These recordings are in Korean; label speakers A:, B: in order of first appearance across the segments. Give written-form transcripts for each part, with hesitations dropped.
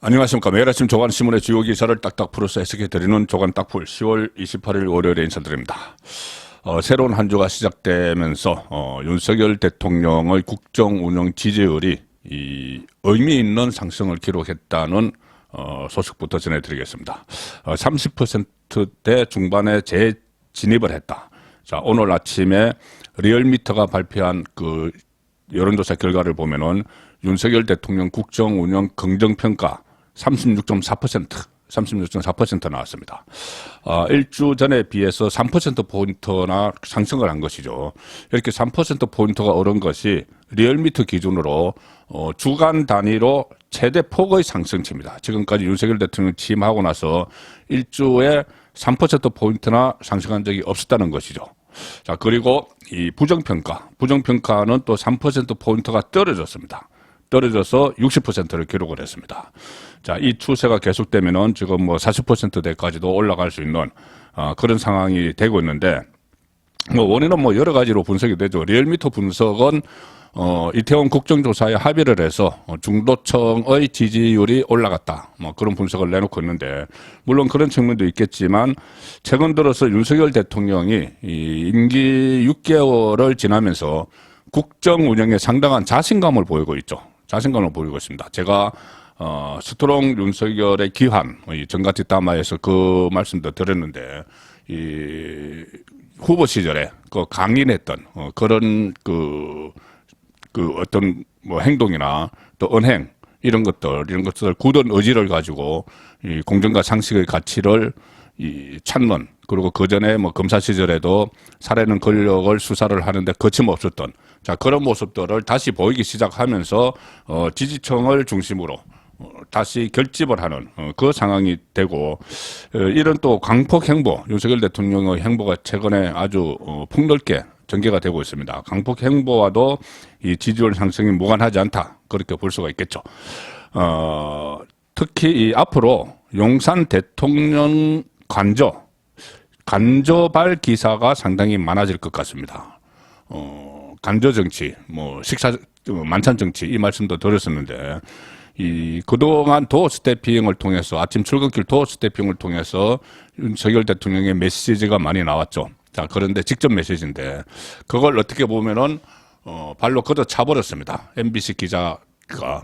A: 안녕하십니까. 매일 아침 조간신문의 주요 기사를 딱딱 풀어서 해석해드리는 조간 딱풀 10월 28일 월요일에 인사드립니다. 새로운 한 주가 시작되면서 윤석열 대통령의 국정 운영 지지율이 의미 있는 상승을 기록했다는 소식부터 전해드리겠습니다. 30%대 중반에 재진입을 했다. 자, 오늘 아침에 리얼미터가 발표한 그 여론조사 결과를 보면은 윤석열 대통령 국정 운영 긍정평가 36.4% 나왔습니다. 일주 전에 비해서 3%포인트나 상승을 한 것이죠. 이렇게 3%포인트가 오른 것이 리얼미터 기준으로 주간 단위로 최대 폭의 상승치입니다. 지금까지 윤석열 대통령 취임하고 나서 일주에 3%포인트나 상승한 적이 없었다는 것이죠. 자, 그리고 이 부정평가는 또 3%포인트가 떨어졌습니다. 떨어져서 60%를 기록을 했습니다. 자, 이 추세가 계속되면은 지금 뭐 40%대까지도 올라갈 수 있는 그런 상황이 되고 있는데, 뭐 원인은 뭐 여러 가지로 분석이 되죠. 리얼미터 분석은 이태원 국정조사에 합의를 해서 중도층의 지지율이 올라갔다, 뭐 그런 분석을 내놓고 있는데, 물론 그런 측면도 있겠지만 최근 들어서 윤석열 대통령이 이 임기 6개월을 지나면서 국정 운영에 상당한 자신감을 보이고 있죠. 자신감을 보이고 있습니다. 제가 스트롱 윤석열의 기한 정가티 담화에서 그 말씀도 드렸는데, 이 후보 시절에 그 강인했던 그런 그 어떤 뭐 행동이나 또 언행 이런 것들 굳은 의지를 가지고 이 공정과 상식의 가치를 찾는, 그리고 그 전에 뭐 검사 시절에도 살해는 권력을 수사를 하는데 거침없었던, 자, 그런 모습들을 다시 보이기 시작하면서 지지층을 중심으로 다시 결집을 하는 그 상황이 되고, 이런 또 강폭 행보, 윤석열 대통령의 행보가 최근에 아주 폭넓게 전개가 되고 있습니다. 강폭 행보와도 이 지지율 상승이 무관하지 않다, 그렇게 볼 수가 있겠죠. 특히 이 앞으로 용산 대통령 간접발 기사가 상당히 많아질 것 같습니다. 간접 정치, 뭐 만찬 정치, 이 말씀도 드렸었는데, 그동안 도어 스태핑을 통해서, 아침 출근길 도어 스태핑을 통해서 윤석열 대통령의 메시지가 많이 나왔죠. 자, 그런데 직접 메시지인데, 그걸 어떻게 보면은 발로 걷어 차버렸습니다. MBC 기자가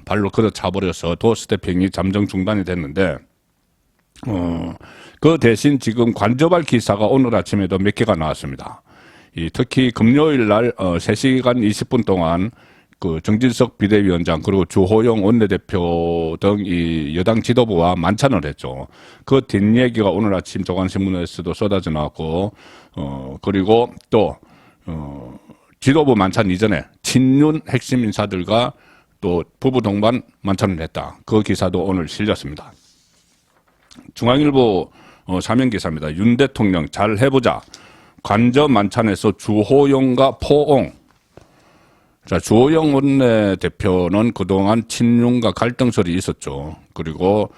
A: 발로 걷어 차버려서 도어 스태핑이 잠정 중단이 됐는데, 그 대신 지금 간접발 기사가 오늘 아침에도 몇 개가 나왔습니다. 특히 금요일 날 3시간 20분 동안 그 정진석 비대위원장, 그리고 주호영 원내대표 등 이 여당 지도부와 만찬을 했죠. 그 뒷얘기가 오늘 아침 조간신문에서도 쏟아져 나왔고, 그리고 또 지도부 만찬 이전에 친윤 핵심 인사들과 또 부부 동반 만찬을 했다, 그 기사도 오늘 실렸습니다. 중앙일보 사면 기사입니다. 윤 대통령 잘 해보자. 간접 만찬에서 주호영과 포옹. 자, 주호영 원내대표는 그동안 친윤과 갈등설이 있었죠. 그리고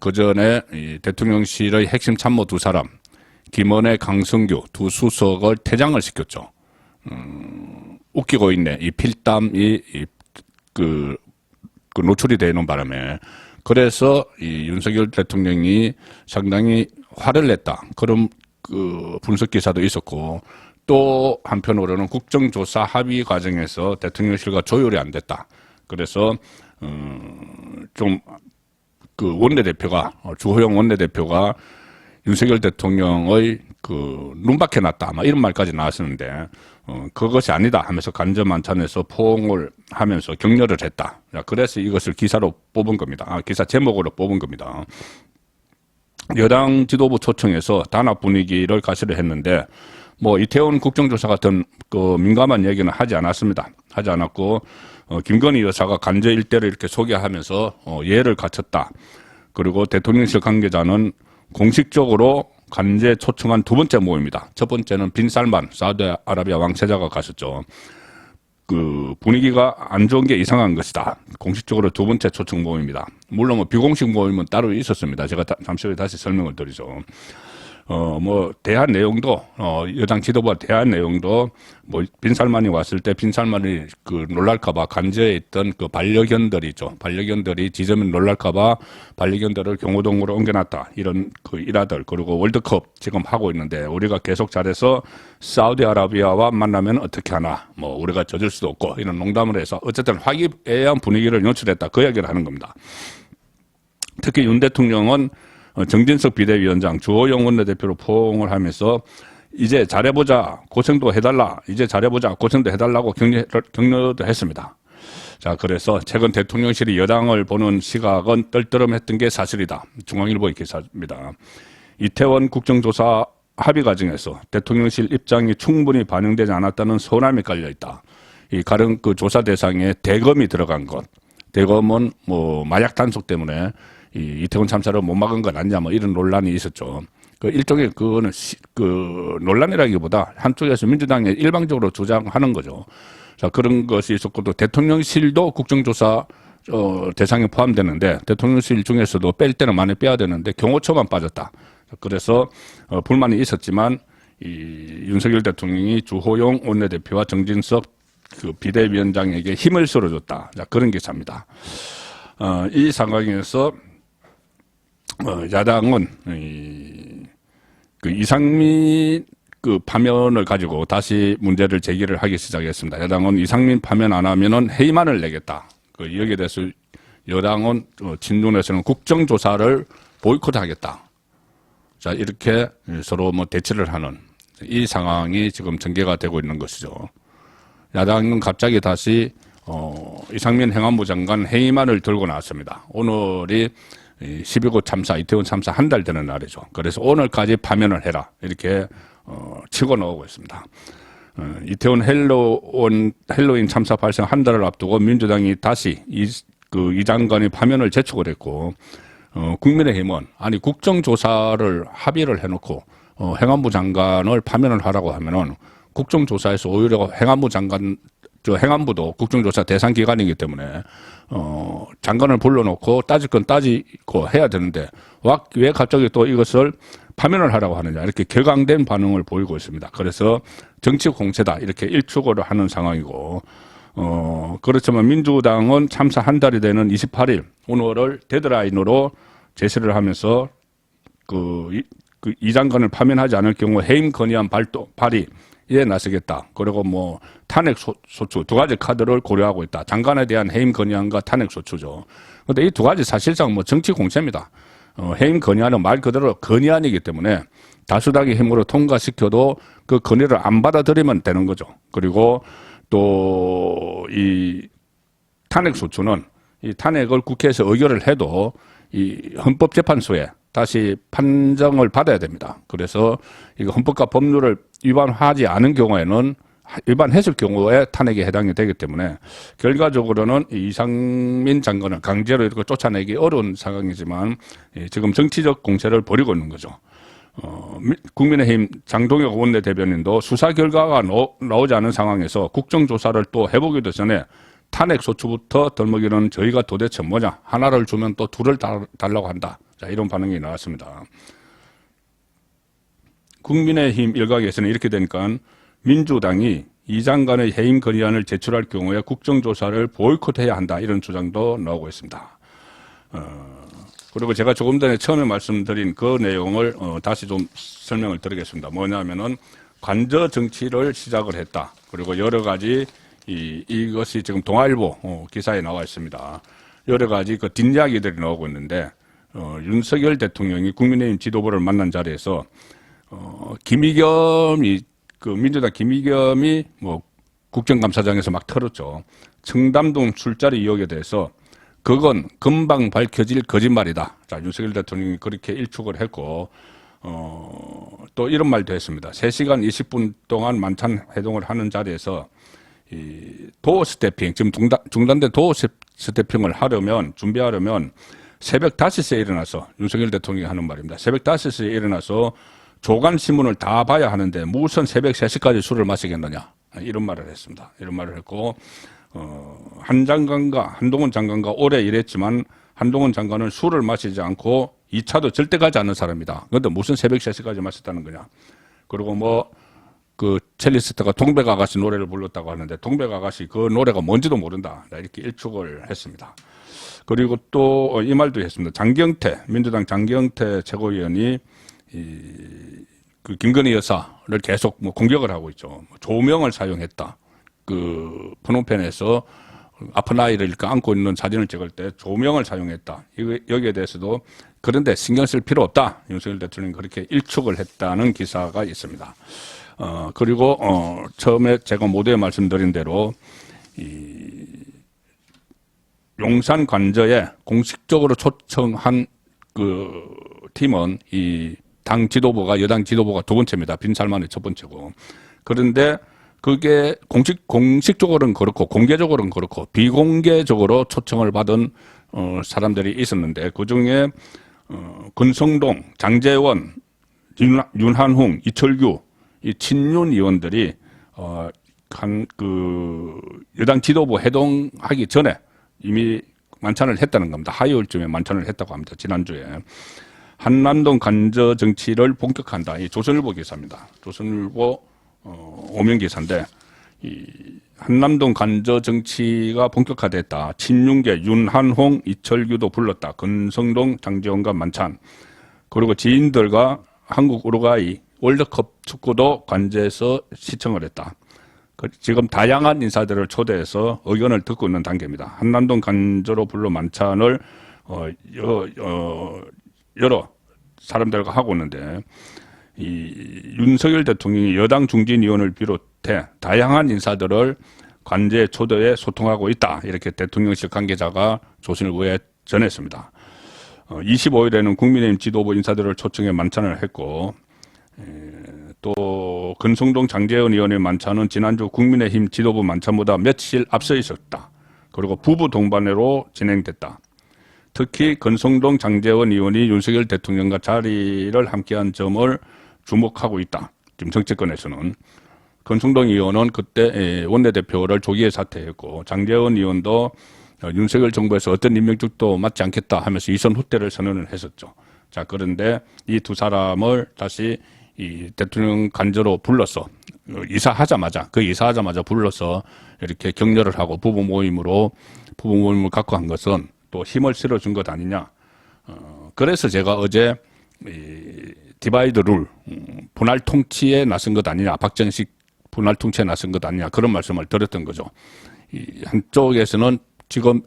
A: 그 전에 대통령실의 핵심 참모 두 사람, 김은혜, 강승규 두 수석을 퇴장을 시켰죠. 웃기고 있네, 이 필담이 노출이 되는 바람에. 그래서 이 윤석열 대통령이 상당히 화를 냈다, 그런 그 분석 기사도 있었고, 또 한편으로는 국정조사 합의 과정에서 대통령실과 조율이 안 됐다. 그래서 좀 그 원내대표가, 주호영 원내대표가 윤석열 대통령의 그 눈밖에 났다, 아마 이런 말까지 나왔었는데, 그것이 아니다 하면서 간접 만찬에서 포옹을 하면서 격려를 했다. 그래서 이것을 기사로 뽑은 겁니다. 기사 제목으로 뽑은 겁니다. 여당 지도부 초청해서 단합 분위기를 가시를 했는데, 뭐 이태원 국정조사 같은 그 민감한 얘기는 하지 않았습니다. 하지 않았고, 김건희 여사가 간접 일대를 이렇게 소개하면서 예를 갖췄다. 그리고 대통령실 관계자는 공식적으로 간제 초청한 두 번째 모임이다. 첫 번째는 빈 살만 사우디아라비아 왕세자가 가셨죠. 그 분위기가 안 좋은 게 이상한 것이다. 공식적으로 두 번째 초청 모임이다. 물론 뭐 비공식 모임은 따로 있었습니다. 제가 잠시 후에 다시 설명을 드리죠. 뭐, 대한 내용도, 여당 지도부가 대한 내용도, 뭐, 빈살만이 왔을 때 빈살만이 놀랄까봐 간저에 있던 반려견들이죠. 반려견들이 지점에 놀랄까봐 반려견들을 경호동으로 옮겨놨다. 이런 일화들. 그리고 월드컵 지금 하고 있는데, 우리가 계속 잘해서 사우디아라비아와 만나면 어떻게 하나. 뭐, 우리가 져줄 수도 없고, 이런 농담을 해서, 어쨌든 화기애애한 분위기를 연출했다. 그 이야기를 하는 겁니다. 특히 윤 대통령은 정진석 비대위원장, 주호영 원내대표로 포옹을 하면서 이제 잘해보자, 고생도 해달라, 이제 잘해보자, 고생도 해달라고 격려도 했습니다. 자, 그래서 최근 대통령실이 여당을 보는 시각은 떨떠름했던 게 사실이다. 중앙일보의 기사입니다. 이태원 국정조사 합의 과정에서 대통령실 입장이 충분히 반영되지 않았다는 서운함이 깔려있다. 이 가령 조사 대상에 대검이 들어간 것, 대검은 뭐 마약 단속 때문에 이태원 참사를 못 막은 건 아니냐, 뭐 이런 논란이 있었죠. 일종의 그거는 논란이라기보다 한쪽에서 민주당이 일방적으로 주장하는 거죠. 자, 그런 것이 있었고, 또 대통령실도 국정조사 대상에 포함되는데, 대통령실 중에서도 뺄 때는 많이 빼야 되는데 경호처만 빠졌다. 그래서 불만이 있었지만 윤석열 대통령이 주호영 원내대표와 정진석 비대위원장에게 힘을 실어줬다. 자, 그런 기사입니다. 이 상황에서 야당은 이상민 파면을 가지고 다시 문제를 제기를 하기 시작했습니다. 야당은 이상민 파면 안 하면은 해임안을 내겠다. 여기에 대해서 여당은 친윤에서는 국정조사를 보이콧하겠다. 자, 이렇게 서로 뭐 대치를 하는 이 상황이 지금 전개가 되고 있는 것이죠. 야당은 갑자기 다시 이상민 행안부 장관 해임안을 들고 나왔습니다. 오늘이 12구 참사, 이태원 참사 한 달 되는 날이죠. 그래서 오늘까지 파면을 해라. 이렇게 치고 나오고 있습니다. 이태원 헬로윈 참사 발생 한 달을 앞두고 민주당이 다시 이 장관의 파면을 재촉을 했고, 국민의힘은 아니 국정조사를 합의를 해놓고 행안부 장관을 파면을 하라고 하면은 국정조사에서 오히려 행안부도 국정조사 대상 기관이기 때문에 장관을 불러놓고 따질 건 따지고 해야 되는데 왜 갑자기 또 이것을 파면을 하라고 하느냐, 이렇게 격앙된 반응을 보이고 있습니다. 그래서 정치 공세다, 이렇게 일축을 하는 상황이고, 그렇지만 민주당은 참사 한 달이 되는 28일 오늘을 데드라인으로 제시를 하면서 이 장관을 파면하지 않을 경우 해임 건의안 발의에 나서겠다. 그리고 뭐 탄핵 소추 두 가지 카드를 고려하고 있다. 장관에 대한 해임 건의안과 탄핵 소추죠. 그런데 이 두 가지 사실상 뭐 정치 공세입니다. 해임 건의안은 말 그대로 건의안이기 때문에 다수당의 힘으로 통과시켜도 그 건의를 안 받아들이면 되는 거죠. 그리고 또 이 탄핵 소추는 이 탄핵을 국회에서 의결을 해도 이 헌법재판소에 다시 판정을 받아야 됩니다. 그래서 이거 헌법과 법률을 위반하지 않은 경우에는, 위반했을 경우에 탄핵에 해당이 되기 때문에 결과적으로는 이상민 장관을 강제로 이렇게 쫓아내기 어려운 상황이지만 지금 정치적 공세를 벌이고 있는 거죠. 국민의힘 장동혁 원내대변인도 수사 결과가 나오지 않은 상황에서 국정조사를 또 해보기도 전에 탄핵 소추부터 덜먹이는 저희가 도대체 뭐냐, 하나를 주면 또 둘을 달라고 한다. 자, 이런 반응이 나왔습니다. 국민의힘 일각에서는 이렇게 되니까 민주당이 이 장관의 해임 건의안을 제출할 경우에 국정조사를 보이콧해야 한다, 이런 주장도 나오고 있습니다. 그리고 제가 조금 전에 처음에 말씀드린 그 내용을 다시 좀 설명을 드리겠습니다. 뭐냐면은 관저 정치를 시작을 했다. 그리고 여러 가지 이것이 지금 동아일보 기사에 나와 있습니다. 여러 가지 뒷이야기들이 나오고 있는데, 윤석열 대통령이 국민의힘 지도부를 만난 자리에서 김의겸이 민주당 김의겸이 뭐 국정감사장에서 막 털었죠. 청담동 술자리 의혹에 대해서 그건 금방 밝혀질 거짓말이다. 자, 윤석열 대통령이 그렇게 일축을 했고, 또 이런 말도 했습니다. 3시간 20분 동안 만찬 회동을 하는 자리에서 도어 스태핑, 지금 중단된 도어 스태핑을 준비하려면 새벽 5시에 일어나서, 윤석열 대통령이 하는 말입니다. 새벽 5시에 일어나서 조간신문을 다 봐야 하는데 무슨 새벽 3시까지 술을 마시겠느냐, 이런 말을 했습니다. 이런 말을 했고, 한동훈 장관과 오래 일했지만 한동훈 장관은 술을 마시지 않고 2차도 절대 가지 않는 사람이다. 그런데 무슨 새벽 3시까지 마셨다는 거냐. 그리고 뭐 그 첼리스트가 동백 아가씨 노래를 불렀다고 하는데 동백 아가씨 그 노래가 뭔지도 모른다. 이렇게 일축을 했습니다. 그리고 또 이 말도 했습니다. 장경태 민주당 장경태 최고위원이 그 김건희 여사를 계속 뭐 공격을 하고 있죠. 조명을 사용했다. 그 프놈펜에서 아픈 아이를 이렇게 안고 있는 사진을 찍을 때 조명을 사용했다. 여기에 대해서도 그런데 신경 쓸 필요 없다. 윤석열 대통령이 그렇게 일축을 했다는 기사가 있습니다. 그리고 처음에 제가 모두에 말씀드린 대로 이 용산 관저에 공식적으로 초청한 그 팀은 이 당 지도부가 여당 지도부가 두 번째입니다. 빈살만의 첫 번째고. 그런데 그게 공식적으로는 그렇고 공개적으로는 그렇고 비공개적으로 초청을 받은 사람들이 있었는데 그중에 권성동, 장제원, 윤한홍, 이철규 이 친윤 의원들이 그 여당 지도부 해동하기 전에 이미 만찬을 했다는 겁니다. 화요일쯤에 만찬을 했다고 합니다. 지난주에. 한남동 간저 정치를 본격화한다. 이 조선일보 기사입니다. 조선일보 오면 기사인데 이 한남동 간저 정치가 본격화됐다. 친윤계 윤한홍, 이철규도 불렀다. 권성동, 장제원과 만찬. 그리고 지인들과 한국 우루과이 월드컵 축구도 관저에서 시청을 했다. 지금 다양한 인사들을 초대해서 의견을 듣고 있는 단계입니다. 한남동 간저로 불러 만찬을 여러 사람들과 하고 있는데 이 윤석열 대통령이 여당 중진 의원을 비롯해 다양한 인사들을 관저에 초대해 소통하고 있다. 이렇게 대통령실 관계자가 조선일보에 전했습니다. 25일에는 국민의힘 지도부 인사들을 초청해 만찬을 했고 또 권성동 장제원 의원의 만찬은 지난주 국민의힘 지도부 만찬보다 며칠 앞서 있었다. 그리고 부부 동반으로 진행됐다. 특히 권성동 장제원 의원이 윤석열 대통령과 자리를 함께한 점을 주목하고 있다. 지금 정치권에서는. 권성동 의원은 그때 원내대표를 조기에 사퇴했고 장제원 의원도 윤석열 정부에서 어떤 임명직도 맡지 않겠다 하면서 이선 후퇴를 선언을 했었죠. 자, 그런데 이 두 사람을 다시 이 대통령 간저로 불러서 이사하자마자 불러서 이렇게 격려를 하고 부부 모임을 갖고 한 것은 또 힘을 실어준 것 아니냐. 그래서 제가 어제 디바이드 룰, 분할 통치에 나선 것 아니냐. 박정식 분할 통치에 나선 것 아니냐. 그런 말씀을 드렸던 거죠. 한쪽에서는 지금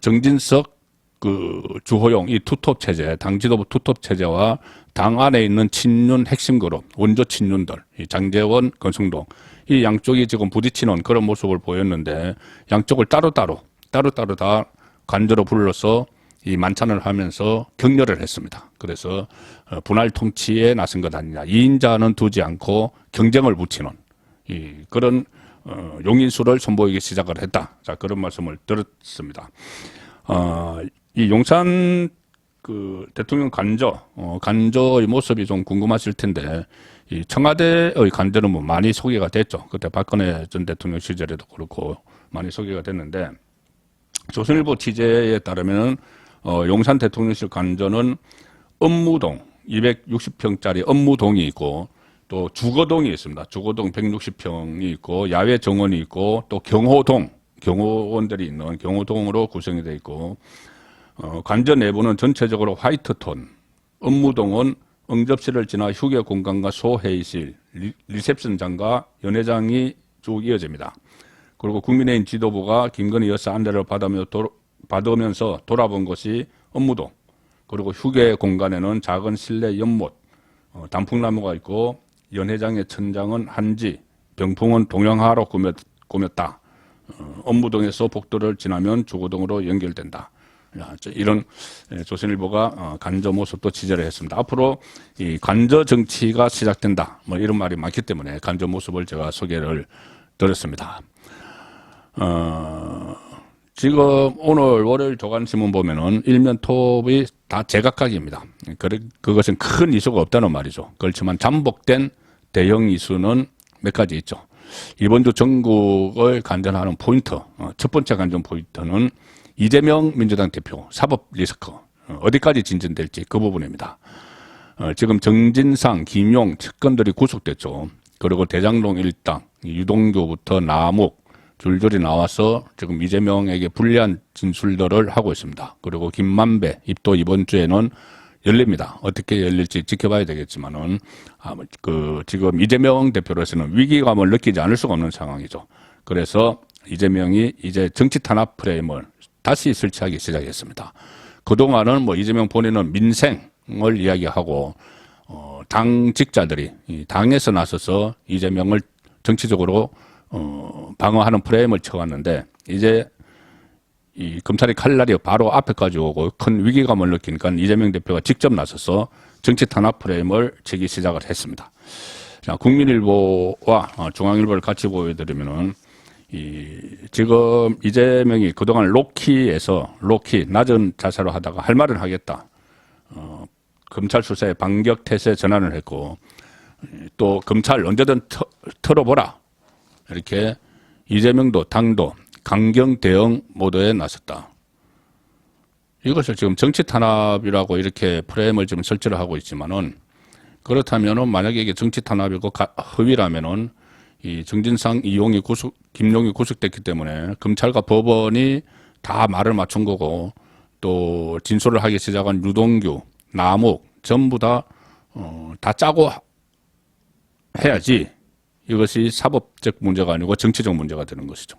A: 정진석 그 주호영 이 투톱 체제, 당 지도부 투톱 체제와 당 안에 있는 친윤 핵심 그룹, 원조 친윤들, 이 장제원, 권성동 이 양쪽이 지금 부딪히는 그런 모습을 보였는데 양쪽을 따로따로 다 관저로 불러서 이 만찬을 하면서 격려를 했습니다. 그래서 분할 통치에 나선 것 아니냐. 2인자는 두지 않고 경쟁을 붙이는 그런 용인수를 선보이기 시작을 했다. 자, 그런 말씀을 들었습니다. 이 용산 그 대통령 간저의 모습이 좀 궁금하실 텐데 이 청와대의 간저는 뭐 많이 소개가 됐죠. 그때 박근혜 전 대통령 시절에도 그렇고 많이 소개가 됐는데 조선일보 취재에 따르면 용산 대통령실 간저는 업무동 260평짜리 업무동이 있고 또 주거동이 있습니다. 주거동 160평이 있고 야외 정원이 있고 또 경호원들이 있는 경호동으로 구성이 되어 있고 관저 내부는 전체적으로 화이트톤, 업무동은 응접실을 지나 휴게 공간과 소회의실, 리셉션장과 연회장이 쭉 이어집니다. 그리고 국민의힘 지도부가 김건희 여사 안내를 받으면서 돌아본 것이 업무동, 그리고 휴게 공간에는 작은 실내 연못, 단풍나무가 있고 연회장의 천장은 한지, 병풍은 동양화로 꾸몄다. 업무동에서 복도를 지나면 주거동으로 연결된다. 이런 조선일보가 간저 모습도 취재를 했습니다. 앞으로 이 간저 정치가 시작된다. 뭐 이런 말이 많기 때문에 간저 모습을 제가 소개를 드렸습니다. 지금 오늘 월요일 조간신문 보면은 일면 톱이 다 제각각입니다. 그것은 큰 이슈가 없다는 말이죠. 그렇지만 잠복된 대형 이슈는 몇 가지 있죠. 이번 주 전국을 간전하는 포인트, 첫 번째 간전 포인트는 이재명 민주당 대표 사법 리스크. 어디까지 진전될지 그 부분입니다. 지금 정진상, 김용 측근들이 구속됐죠. 그리고 대장동 일당, 유동규부터 남욱 줄줄이 나와서 지금 이재명에게 불리한 진술들을 하고 있습니다. 그리고 김만배 입도 이번 주에는 열립니다. 어떻게 열릴지 지켜봐야 되겠지만은 지금 이재명 대표로서는 위기감을 느끼지 않을 수가 없는 상황이죠. 그래서 이재명이 이제 정치 탄압 프레임을 다시 설치하기 시작했습니다. 그동안은 뭐 이재명 본인은 민생을 이야기하고 당직자들이 당에서 나서서 이재명을 정치적으로 방어하는 프레임을 쳐왔는데 이제 이 검찰이 칼날이 바로 앞에까지 오고 큰 위기감을 느끼니까 이재명 대표가 직접 나서서 정치 탄압 프레임을 치기 시작을 했습니다. 자, 국민일보와 중앙일보를 같이 보여드리면은 지금 이재명이 그동안 로키 낮은 자세로 하다가 할 말은 하겠다. 검찰 수사에 반격 태세 전환을 했고 또 검찰 언제든 털어보라. 이렇게 이재명도 당도 강경 대응 모드에 나섰다. 이것을 지금 정치 탄압이라고 이렇게 프레임을 지금 설치를 하고 있지만은 그렇다면은 만약에 이게 정치 탄압이고 허위라면은 이 정진상, 김용이 구속됐기 때문에 검찰과 법원이 다 말을 맞춘 거고 또 진술을 하기 시작한 유동규, 남욱 전부 다 짜고 해야지 이것이 사법적 문제가 아니고 정치적 문제가 되는 것이죠.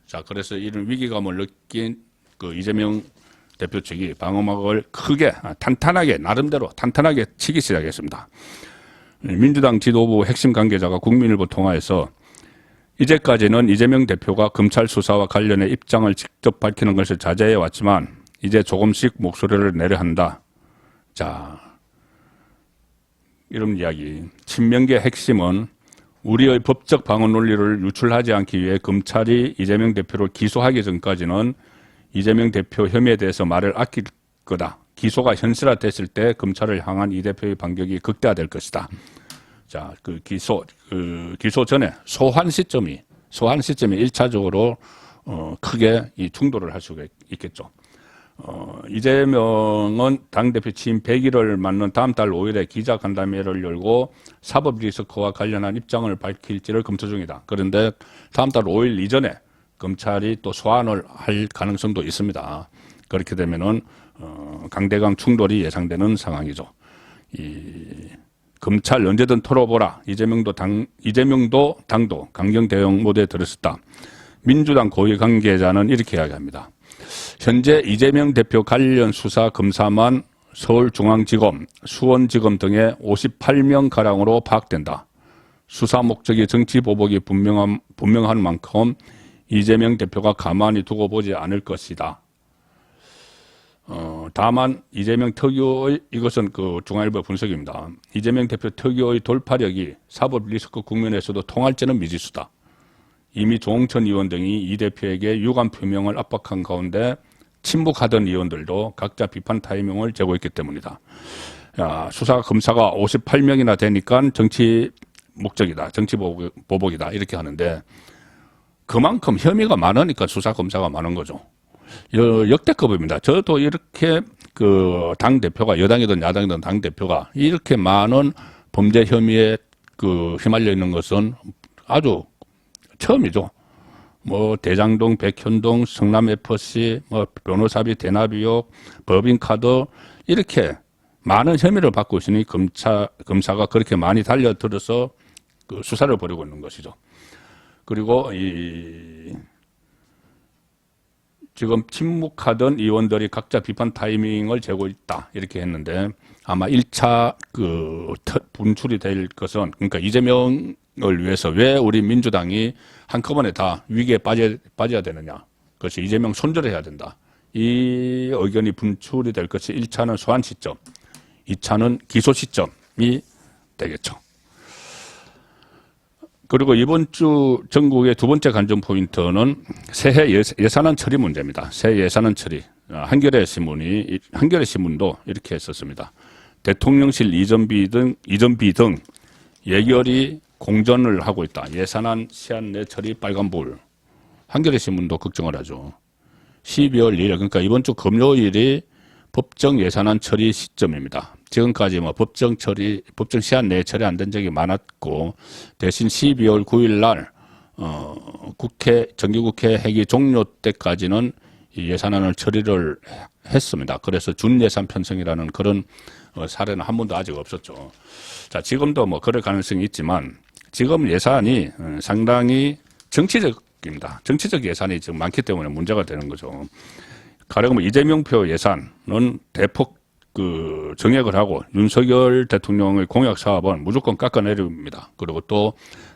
A: 자, 그래서 이런 위기감을 느낀 그 이재명 대표 측이 방어막을 크게 탄탄하게 나름대로 탄탄하게 치기 시작했습니다. 민주당 지도부 핵심 관계자가 국민일보 통화에서 이제까지는 이재명 대표가 검찰 수사와 관련해 입장을 직접 밝히는 것을 자제해 왔지만 이제 조금씩 목소리를 내려 한다. 자, 이런 이야기. 친명계 핵심은 우리의 법적 방어 논리를 유출하지 않기 위해 검찰이 이재명 대표를 기소하기 전까지는 이재명 대표 혐의에 대해서 말을 아낄 거다. 기소가 현실화됐을 때 검찰을 향한 이 대표의 반격이 극대화될 것이다. 자, 기소 전에 소환 시점이 1차적으로 크게 이 충돌을 할 수가 있겠죠. 이재명은 당대표 취임 100일을 맞는 다음 달 5일에 기자간담회를 열고 사법 리스크와 관련한 입장을 밝힐지를 검토 중이다. 그런데 다음 달 5일 이전에 검찰이 또 소환을 할 가능성도 있습니다. 그렇게 되면은 강대강 충돌이 예상되는 상황이죠. 검찰 언제든 털어보라. 이재명도 당도 강경 대응 모드에 들었었다. 민주당 고위 관계자는 이렇게 이야기합니다. 현재 이재명 대표 관련 수사 검사만 서울중앙지검, 수원지검 등의 58명 가량으로 파악된다. 수사 목적이 정치 보복이 분명한 만큼 이재명 대표가 가만히 두고 보지 않을 것이다. 다만 이재명 특유의 이것은 중앙일보 분석입니다. 이재명 대표 특유의 돌파력이 사법 리스크 국면에서도 통할지는 미지수다. 이미 조홍천 의원 등이 이 대표에게 유감 표명을 압박한 가운데 침묵하던 의원들도 각자 비판 타이밍을 재고 있기 때문이다. 수사 검사가 58명이나 되니까 정치 목적이다. 정치 보복이다. 이렇게 하는데 그만큼 혐의가 많으니까 수사 검사가 많은 거죠. 역대급입니다. 저도 이렇게 당 대표가 여당이든 야당이든 당 대표가 이렇게 많은 범죄 혐의에 휘말려 있는 것은 아주 처음이죠. 뭐 대장동, 백현동, 성남 FC, 뭐 변호사비 대납 의혹, 법인카드 이렇게 많은 혐의를 받고 있으니 검사가 그렇게 많이 달려들어서 수사를 벌이고 있는 것이죠. 그리고 지금 침묵하던 의원들이 각자 비판 타이밍을 재고 있다. 이렇게 했는데 아마 1차 분출이 될 것은 그러니까 이재명을 위해서 왜 우리 민주당이 한꺼번에 다 위기에 빠져야 되느냐. 그것이 이재명 손절을 해야 된다. 이 의견이 분출이 될 것이 1차는 소환 시점, 2차는 기소 시점이 되겠죠. 그리고 이번 주 전국의 두 번째 관전 포인트는 새해 예산안 처리 문제입니다. 새해 예산안 처리. 한겨레 신문도 이렇게 했었습니다. 대통령실 이전비 등 예결이 공전을 하고 있다. 예산안 시한 내 처리 빨간불. 한겨레 신문도 걱정을 하죠. 12월 1일 그러니까 이번 주 금요일이 법정 예산안 처리 시점입니다. 지금까지 뭐 법정 시한 내에 처리 안 된 적이 많았고, 대신 12월 9일 날 정기국회 회기 종료 때까지는 이 예산안을 처리를 했습니다. 그래서 준예산 편성이라는 그런 사례는 한 번도 아직 없었죠. 자, 지금도 뭐 그럴 가능성이 있지만 지금 예산이 상당히 정치적입니다. 정치적 예산이 지금 많기 때문에 문제가 되는 거죠. 가령 이재명 표 예산은 대폭 정액을 하고 윤석열 대통령의 공약 사업은 무조건 깎아내립니다. 그리고 또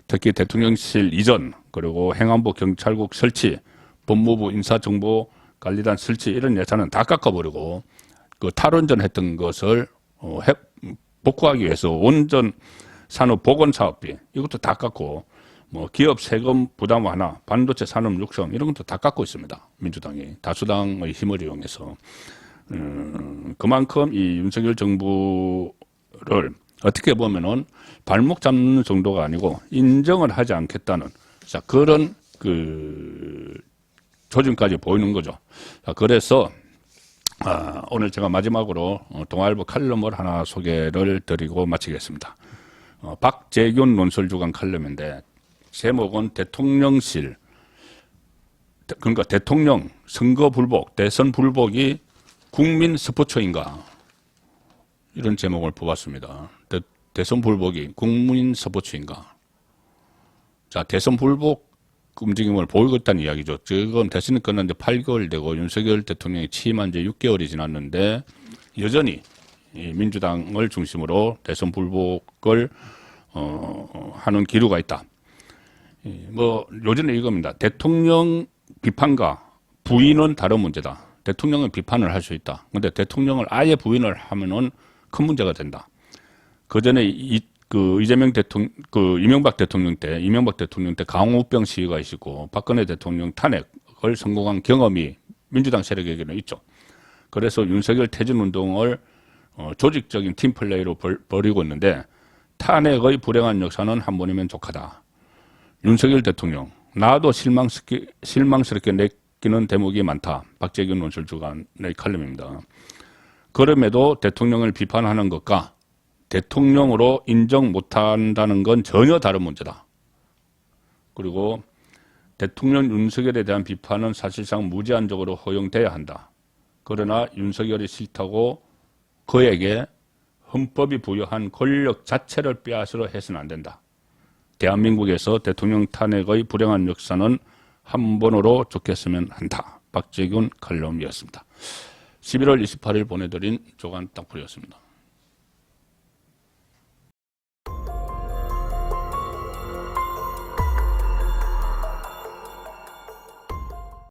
A: 특히 대통령실 이전, 그리고 행안부 경찰국 설치, 법무부 인사정보관리단 설치 이런 예산은 다 깎아버리고 탈원전 했던 것을 복구하기 위해서 원전 산업 보건 사업비 이것도 다 깎고 뭐 기업 세금 부담 완화, 반도체 산업 육성 이런 것도 다 깎고 있습니다. 민주당이 다수당의 힘을 이용해서 그만큼 이 윤석열 정부를 어떻게 보면은 발목 잡는 정도가 아니고 인정을 하지 않겠다는 자 그런 조짐까지 보이는 거죠. 자, 그래서 오늘 제가 마지막으로 동아일보 칼럼을 하나 소개를 드리고 마치겠습니다. 박재균 논설주간 칼럼인데 제목은 대통령실, 그러니까 대통령 선거 불복, 대선 불복이 국민 스포츠인가 이런 제목을 뽑았습니다. 대선 불복이 국민 스포츠인가. 자, 대선 불복 움직임을 보이고 있다는 이야기죠. 지금 대선이 끝난 지 8개월 되고 윤석열 대통령이 취임한 지 6개월이 지났는데 여전히 이 민주당을 중심으로 대선 불복을 하는 기류가 있다. 뭐 요즘에 이겁니다. 대통령 비판과 부인은 다른 문제다. 대통령은 비판을 할 수 있다. 그런데 대통령을 아예 부인을 하면은 큰 문제가 된다. 그 전에 이재명 대통령, 이명박 대통령 때 강우병 시위가 있었고 박근혜 대통령 탄핵을 성공한 경험이 민주당 세력에게는 있죠. 그래서 윤석열 퇴진 운동을 조직적인 팀플레이로 벌이고 있는데 탄핵의 불행한 역사는 한 번이면 족하다. 윤석열 대통령, 나도 실망스럽게 느끼는 대목이 많다. 박재균 논설주간의 칼럼입니다. 그럼에도 대통령을 비판하는 것과 대통령으로 인정 못한다는 건 전혀 다른 문제다. 그리고 대통령 윤석열에 대한 비판은 사실상 무제한적으로 허용돼야 한다. 그러나 윤석열이 싫다고 그에게 헌법이 부여한 권력 자체를 빼앗으려 해서는 안 된다. 대한민국에서 대통령 탄핵의 불행한 역사는 한 번으로 족했으면 한다. 박재균 칼럼이었습니다. 11월 28일 보내드린 조간 땅풀이었습니다.